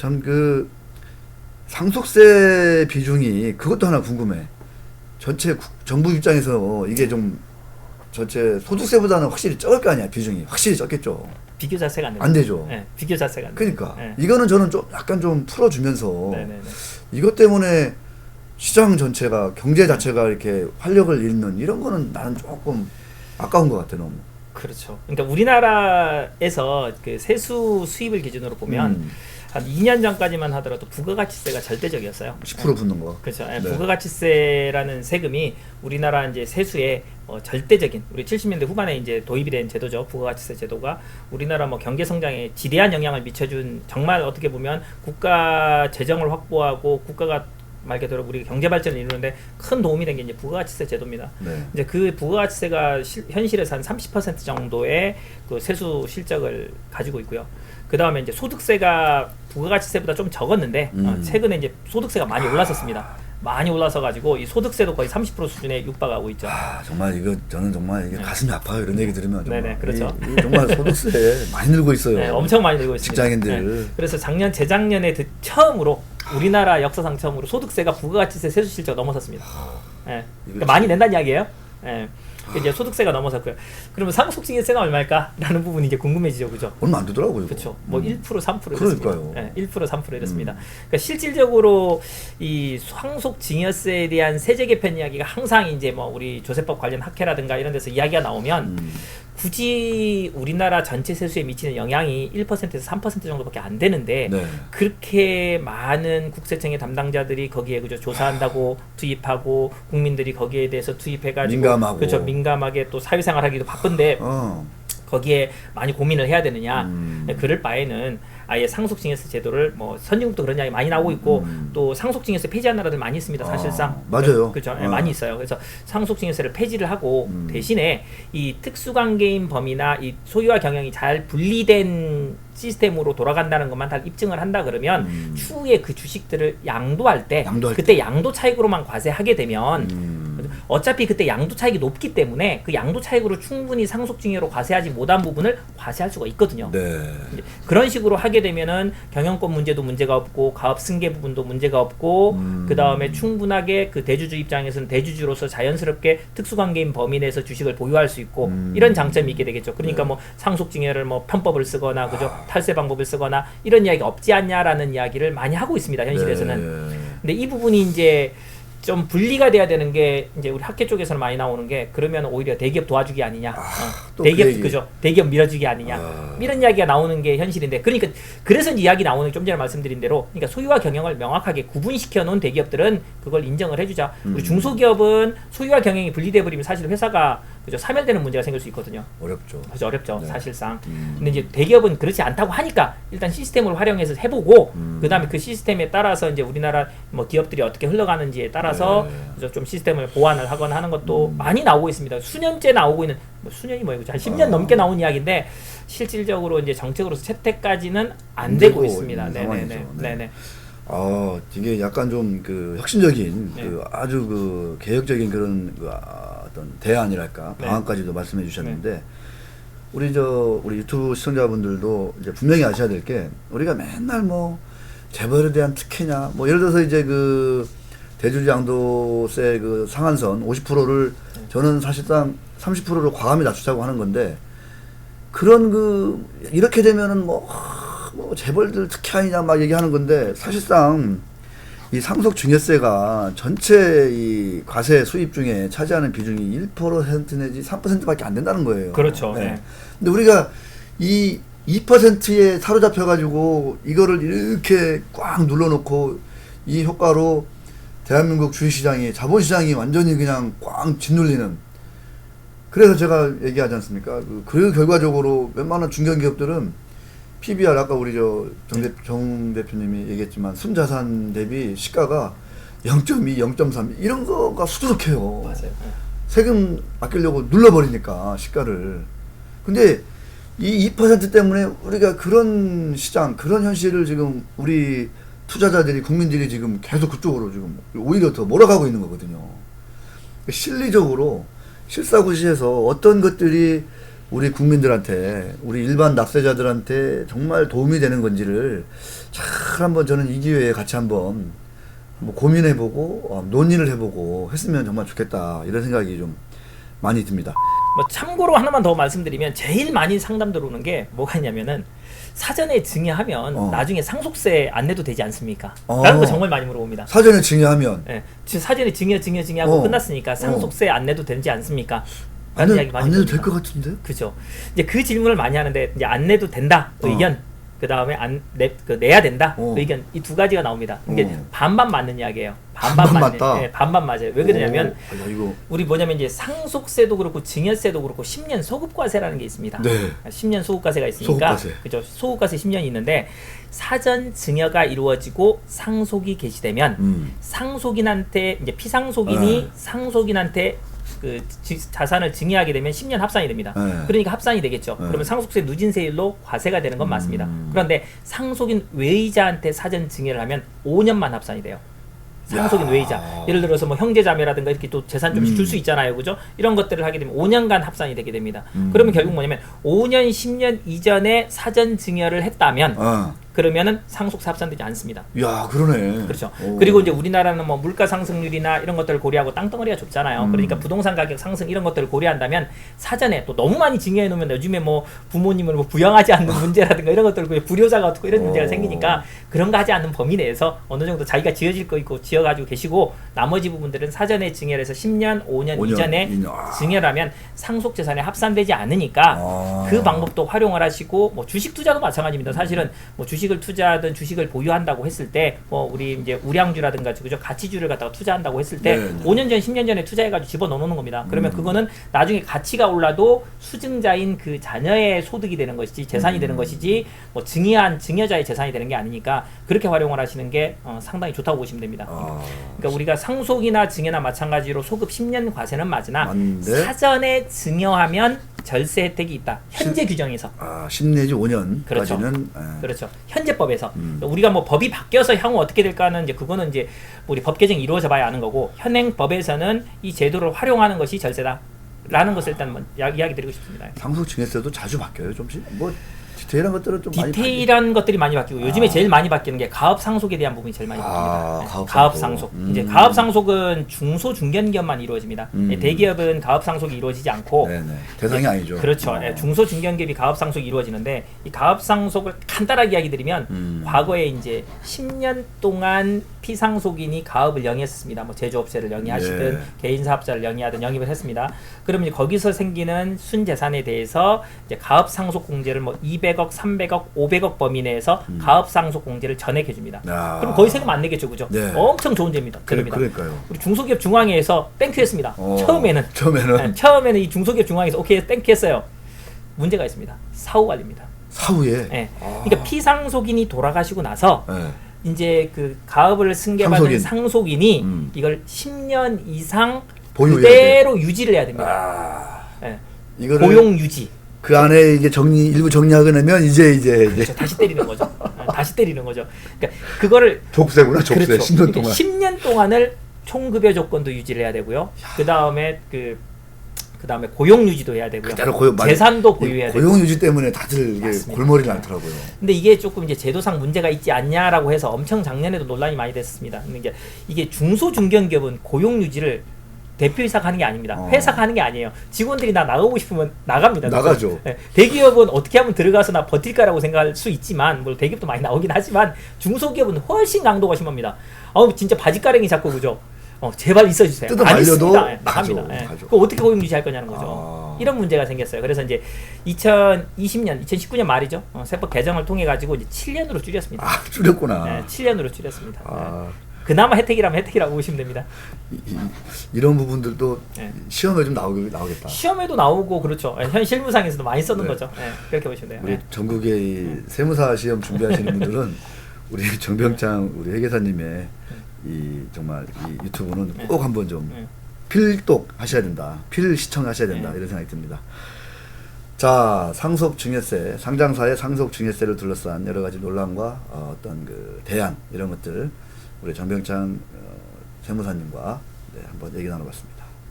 참 그 상속세 비중이 그것도 하나 궁금해. 전체 정부 입장에서 이게 좀 전체 소득세보다는 확실히 적을 거 아니야. 비중이 확실히 적겠죠. 비교 자체가 안, 안 되죠. 네, 비교 자체가 안 그러니까 네. 이거는 저는 좀 약간 좀 풀어주면서 네네네. 이것 때문에 시장 전체가 경제 자체가 이렇게 활력을 잃는 이런 거는 나는 조금 아까운 것 같아 너무. 그렇죠. 그러니까 우리나라에서 그 세수 수입을 기준으로 보면 한 2년 전까지만 하더라도 부가가치세가 절대적이었어요. 10% 붙는 거. 그렇죠. 네. 부가가치세라는 세금이 우리나라 이제 세수의 절대적인 우리 70년대 후반에 이제 도입이 된 제도죠. 부가가치세 제도가 우리나라 뭐 경제 성장에 지대한 영향을 미쳐준 정말 어떻게 보면 국가 재정을 확보하고 국가가 말 그대로 우리 경제 발전을 이루는데 큰 도움이 된 게 이제 부가가치세 제도입니다. 네. 이제 그 부가가치세가 현실에서 한 30% 정도의 그 세수 실적을 가지고 있고요. 그 다음에 이제 소득세가 부가가치세보다 좀 적었는데 최근에 이제 소득세가 많이 올랐었습니다. 많이 올라서 가지고 이 소득세도 거의 30% 수준에 육박하고 있죠. 아 정말 이거 저는 정말 이게 가슴이 아파요 이런 얘기 들으면 정말. 네네, 그렇죠. 이 정말 소득세 많이 늘고 있어요. 네, 엄청 많이 늘고 있습니다. 직장인들. 네, 그래서 재작년에 처음으로 우리나라 역사상 처음으로 소득세가 부가가치세 세수 실적 넘어섰습니다. 네, 그러니까 많이 낸다는 이야기예요. 네. 이제 소득세가 넘어섰고요. 그러면 상속증여세가 얼마일까라는 부분이 이제 궁금해지죠, 그죠? 얼마 안 되더라고요. 그렇죠. 뭐 1%, 3% 그러니까요. 이랬습니다. 네, 1%, 3% 이랬습니다. 그러니까 실질적으로 이 상속증여세에 대한 세제 개편 이야기가 항상 이제 뭐 우리 조세법 관련 학회라든가 이런 데서 이야기가 나오면 굳이 우리나라 전체 세수에 미치는 영향이 1%에서 3% 정도밖에 안 되는데 네. 그렇게 많은 국세청의 담당자들이 거기에 그죠 조사한다고 투입하고 국민들이 거기에 대해서 투입해가지고 민감하고. 그렇죠 민감하게 또 사회생활하기도 바쁜데 거기에 많이 고민을 해야 되느냐. 그럴 바에는 아예 상속증여세 제도를 뭐 선진국도 그런 이야기 많이 나오고 있고 또 상속증여세 폐지한 나라들 많이 있습니다. 사실상. 맞아요. 그렇죠. 많이 있어요. 그래서 상속증여세를 폐지를 하고 대신에 이 특수관계인 범위나 이 소유와 경영이 잘 분리된 시스템으로 돌아간다는 것만 다 입증을 한다 그러면 추후에 그 주식들을 양도할 때 그때 양도 차익으로만 과세하게 되면 어차피 그때 양도 차익이 높기 때문에 그 양도 차익으로 충분히 상속증여로 과세하지 못한 부분을 과세할 수가 있거든요. 네. 그런 식으로 하게 되면은 경영권 문제도 문제가 없고 가업 승계 부분도 문제가 없고 그 다음에 충분하게 그 대주주 입장에서는 대주주로서 자연스럽게 특수관계인 범위 내에서 주식을 보유할 수 있고 이런 장점이 있게 되겠죠. 그러니까 뭐 상속증여를 뭐 편법을 쓰거나 그죠 탈세 방법을 쓰거나 이런 이야기가 없지 않냐라는 이야기를 많이 하고 있습니다. 현실에서는. 근데 이 부분이 이제 좀 분리가 돼야 되는 게 이제 우리 학계 쪽에서는 많이 나오는 게 그러면 오히려 대기업 도와주기 아니냐, 대기업 그죠, 대기업 밀어주기 아니냐 이런 이야기가 나오는 게 현실인데 그러니까 그래서 이야기 나오는 게 좀 전에 말씀드린 대로 그러니까 소유와 경영을 명확하게 구분시켜 놓은 대기업들은 그걸 인정을 해주자. 우리 중소기업은 소유와 경영이 분리돼 버리면 사실 회사가 그죠 사멸되는 문제가 생길 수 있거든요. 어렵죠. 그죠 어렵죠. 네. 사실상. 근데 이제 대기업은 그렇지 않다고 하니까 일단 시스템을 활용해서 해보고 그다음에 그 시스템에 따라서 이제 우리나라 뭐 기업들이 어떻게 흘러가는지에 따라서 그래서 좀 시스템을 보완을 하거나 하는 것도 많이 나오고 있습니다. 수년째 나오고 있는 뭐 수년이 뭐예요? 한 10년 넘게 나온 이야기인데 실질적으로 이제 정책으로서 채택까지는 안 되고 있습니다. 네네네. 네네. 이게 약간 좀 그 혁신적인 네. 그 아주 그 개혁적인 그런 그 어떤 대안이랄까 네. 방안까지도 말씀해 주셨는데 우리 유튜브 시청자분들도 이제 분명히 아셔야 될 게 우리가 맨날 뭐 재벌에 대한 특혜냐 뭐 예를 들어서 이제 그 대주주 양도세 그 상한선 50%를 저는 사실상 30%로 과감히 낮추자고 하는 건데 그런 그 이렇게 되면은 뭐 재벌들 특혜 아니냐 막 얘기하는 건데 사실상 이 상속증여세가 전체 이 과세 수입 중에 차지하는 비중이 1% 내지 3%밖에 안 된다는 거예요. 그렇죠. 네. 네. 근데 우리가 이 2%에 사로잡혀 가지고 이거를 이렇게 꽉 눌러놓고 이 효과로 대한민국 주식시장이 자본시장이 완전히 그냥 꽉 짓눌리는 그래서 제가 얘기하지 않습니까? 그 결과적으로 웬만한 중견기업들은 PBR 아까 우리 정 대표님이 얘기했지만 순자산 대비 시가가 0.2, 0.3 이런 거가 수두룩해요. 맞아요. 세금 아끼려고 눌러버리니까 시가를. 근데 이 2% 때문에 우리가 그런 시장, 그런 현실을 지금 우리 투자자들이 국민들이 지금 계속 그쪽으로 지금 오히려 더 몰아가고 있는 거거든요. 실리적으로 실사구시에서 어떤 것들이 우리 국민들한테, 우리 일반 납세자들한테 정말 도움이 되는 건지를 잘 한번 저는 이 기회에 같이 한번 고민해보고 논의를 해보고 했으면 정말 좋겠다, 이런 생각이 좀 많이 듭니다. 뭐 참고로 하나만 더 말씀드리면 제일 많이 상담 들어오는 게 뭐가 있냐면은 사전에 증여하면 나중에 상속세 안 내도 되지 않습니까? 라는 거 정말 많이 물어봅니다. 사전에 증여하면 예, 지금 사전에 증여하고 끝났으니까 상속세 안 내도 되지 않습니까? 라는 이야기 많이 안 내도 들어옵니다. 될 것 같은데? 그죠. 이제 그 질문을 많이 하는데 이제 안 내도 된다 의견, 그 다음에 내야 된다 의견, 이 두 가지가 나옵니다. 이게 반반 맞는 이야기예요. 반반 맞다. 네, 반반 맞아요. 왜 그러냐면 야, 이거. 우리 뭐냐면 이제 상속세도 그렇고 증여세도 그렇고 10년 소급과세라는 게 있습니다. 네. 10년 소급과세가 있으니까 소급과세. 그죠. 소급과세 10년이 있는데 사전 증여가 이루어지고 상속이 개시되면 상속인한테 이제 피상속인이 상속인한테 그 자산을 증여하게 되면 10년 합산이 됩니다. 그러니까 합산이 되겠죠. 그러면 상속세 누진세율로 과세가 되는 건 맞습니다. 그런데 상속인 외의자한테 사전 증여를 하면 5년만 합산이 돼요. 상속인 외의자. 예를 들어서 뭐 형제자매라든가 이렇게 또 재산 좀씩 줄 수 있잖아요. 그죠? 이런 것들을 하게 되면 5년간 합산이 되게 됩니다. 그러면 결국 뭐냐면 5년, 10년 이전에 사전 증여를 했다면 그러면은 상속세 합산되지 않습니다. 야, 그러네. 그렇죠. 그리고 이제 우리나라는 뭐 물가 상승률이나 이런 것들을 고려하고 땅덩어리가 좁잖아요. 그러니까 부동산 가격 상승 이런 것들을 고려한다면 사전에 또 너무 많이 증여해 놓으면 요즘에 뭐 부모님을 뭐 부양하지 않는 문제라든가 이런 것들 불효자가 어떻고 이런 문제가 생기니까 그런 거 하지 않는 범위 내에서 어느 정도 자기가 지어질 거 있고 지어가지고 계시고 나머지 부분들은 사전에 증여를 해서 10년, 5년 이전에 증여를 하면 상속재산에 합산되지 않으니까 그 방법도 활용을 하시고 뭐 주식 투자도 마찬가지입니다. 사실은 뭐 주식을 투자하든 주식을 보유한다고 했을 때 뭐 우리 이제 우량주라든가 그죠, 가치주를 갖다가 투자한다고 했을 때 5년 전, 10년 전에 투자해가지고 집어넣는 겁니다. 그러면 그거는 나중에 가치가 올라도 수증자인 그 자녀의 소득이 되는 것이지 재산이 되는 것이지 뭐 증여한 증여자의 재산이 되는 게 아니니까 그렇게 활용을 하시는 게 상당히 좋다고 보시면 됩니다. 그러니까 우리가 상속이나 증여나 마찬가지로 소급 10년 과세는 맞으나 사전에 증여하면 절세 혜택이 있다. 현재 규정에서. 10 내지 5년까지는. 그렇죠. 그렇죠. 현재법에서. 우리가 뭐 법이 바뀌어서 향후 어떻게 될까는 이제 그거는 이제 우리 법 개정이 이루어져 봐야 아는 거고, 현행 법에서는 이 제도를 활용하는 것이 절세다. 라는 것을 일단 뭐 이야기 드리고 싶습니다. 상속 증여세도 자주 바뀌어요, 좀씩? 뭐 디테일한 것들은 좀 많이 디테일한 것들이 많이 바뀌고 요즘에 제일 많이 바뀌는 게 가업 상속에 대한 부분이 제일 많이 바뀝니다. 가업 상속. 이제 가업 상속은 중소 중견기업만 이루어집니다. 대기업은 가업 상속이 이루어지지 않고 대상이 아니죠. 그렇죠. 중소 중견기업이 가업 상속이 이루어지는데 이 가업 상속을 간단하게 이야기 드리면 과거에 이제 10년 동안 피상속인이 가업을 영위했습니다. 뭐 제조업체를 영위하시든 개인 사업자를 영위하든 영입을 했습니다. 그러면 이제 거기서 생기는 순재산에 대해서 이제 가업 상속 공제를 뭐 200억, 300억, 500억 범위 내에서 가업 상속 공제를 전액해 줍니다. 그럼 거의 세금 안 내겠죠, 그죠? 엄청 좋은 제입니다. 그러니까요. 우리 중소기업 중앙회에서 땡큐했습니다. 처음에는 이 중소기업 중앙회에서 오케이 땡큐했어요. 문제가 있습니다. 사후 관리입니다. 사후에. 그러니까 피상속인이 돌아가시고 나서 이제 그 가업을 승계받은 상속인이 이걸 10년 이상 그대로 유지를 해야 됩니다. 고용 유지. 그 안에 이게 일부 정리하게 되면 이제 그렇죠. 다시 때리는 거죠. 다시 때리는 거죠. 그러니까 그거를 족쇄구나, 족쇄. 그렇죠. 10년 동안. 10년 동안을 총급여 조건도 유지를 해야 되고요. 그다음에 고용 유지도 해야 되고요. 재산도 보유해야 되고. 고용 유지 때문에 다들 이게 골머리를 앓더라고요. 근데 이게 조금 이제 제도상 문제가 있지 않냐라고 해서 엄청 작년에도 논란이 많이 됐습니다. 근데 이게 중소 중견기업은 고용 유지를 대표이사가 하는 게 아닙니다. 회사가 하는 게 아니에요. 직원들이 나가고 싶으면 나갑니다. 나가죠. 대기업은 어떻게 하면 들어가서 나 버틸까라고 생각할 수 있지만, 물론 대기업도 많이 나오긴 하지만 중소기업은 훨씬 강도가 심합니다. 진짜 바지가랭이 잡고 그죠? 제발 있어주세요. 뜯어 말려도 나갑니다. 그거 어떻게 고용 유지할 거냐는 거죠. 이런 문제가 생겼어요. 그래서 이제 2019년 말이죠. 세법 개정을 통해 가지고 이제 7년으로 줄였습니다. 줄였구나. 7년으로 줄였습니다. 그나마 혜택이라면 혜택이라고 보시면 됩니다. 이런 부분들도 시험에 좀 나오겠다. 시험에도 나오고 그렇죠. 현 실무상에서도 많이 쓰는 거죠. 그렇게 보시면 돼요. 우리 전국의 세무사 시험 준비하시는 분들은 우리 정병창 우리 회계사님의 정말 이 유튜브는 꼭 한번 좀 필독 하셔야 된다. 필 시청하셔야 된다. 이런 생각이 듭니다. 자, 상속 증여세, 상장사의 상속 증여세를 둘러싼 여러 가지 논란과 어떤 그 대안 이런 것들 우리 정병창 세무사님과 한번 얘기 나눠봤습니다.